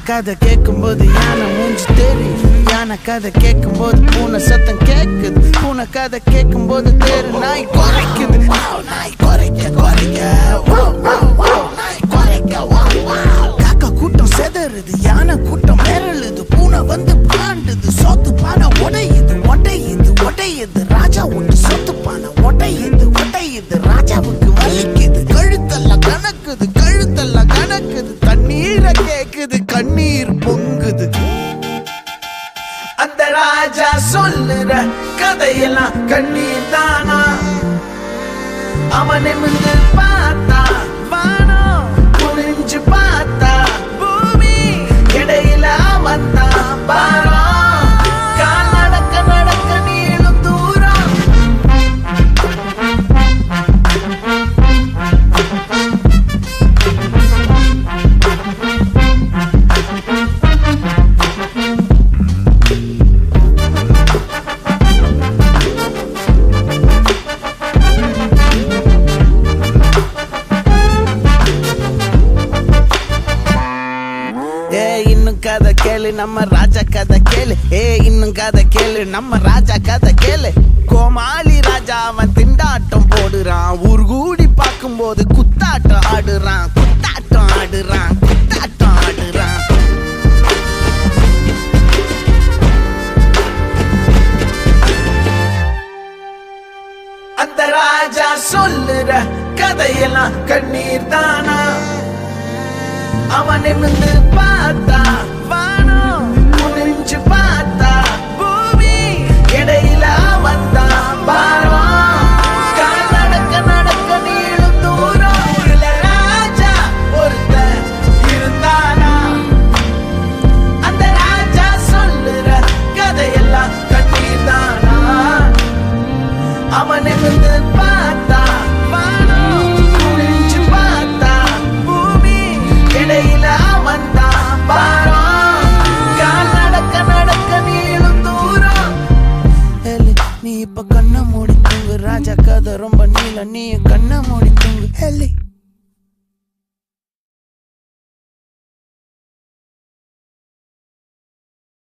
கதை கேட்கும்போது யானை மூஞ்சி தெரியுது. யானை கதை கேட்கும்போது பூனை சத்தம் கேட்குது. பூனை கதை கேட்கும்போது தேரு நாய் குறைக்குது. நாய் குறைக்க குறைக்க நாய் குறைக்க. காக்கா கூட்டம் செதறுது, யானை கூட்டம் மிரளுது. பூனை வந்து பாண்டுது, சொத்து பானை உடையுது உடையுது உடையுது. ராஜா ஒன்று சொத்து பானை உடையுது உடையுது. ராஜாவுக்கு வலிக்குது, கழுத்தெல்லாம் கணக்குது கழுத்தெல்லாம் கணக்குது. தண்ணீரை கேக்குது, கண்ணீர் பொங்குது. அந்த ராஜா சொல்லுற கதையெல்லாம் கண்ணீர் தானா? அவன் நிமிர்ந்து பார்த்தா வானம், புரிஞ்சு பார்த்தா பூமி, இடையில அவன் தான் பாரம். கால் நடக்க நடக்க நீளும் தூரம். இன்னும் கதை கேளு, நம்ம ராஜா கதை கேளு. இன்னும் கதை கேளு, நம்ம ராஜா கதை கேளு. கோமாளி ராஜா அவன் திண்டாட்டம் போடுறான். ஊர் கூடி பார்க்கும்போது குத்தாட்டம் ஆடுறான் குத்தாட்டம் ஆடுறான் குத்தாட்டம் ஆடுறான். அந்த ராஜா சொல்லுற கதையெல்லாம் கண்ணீர் தானா? அவன் நிமிர்ந்து பார்த்தா வானம், புரிஞ்சு பார்த்தா பூமி, இடையில அவன் தான் பாரம். கால் நடக்க நடக்க நீளும் தூரம். ஊர்ல ராஜா ஒருத்தன் இருந்தானா? அந்த ராஜா சொல்லுற கதையெல்லாம் கண்ணீர் தானா? அவன் நிமிர்ந்து பார்த்தா வானம், புரிஞ்சு பார்த்தா பூமி, இடையில அவன் தான் பாரம். கால் நடக்க நடக்க நீளும் தூரம். நீ இப்ப கண்ண மூடி தூங்கு. ராஜா கதை ரொம்ப நீள, நீ கண்ண மூடி தூங்கு.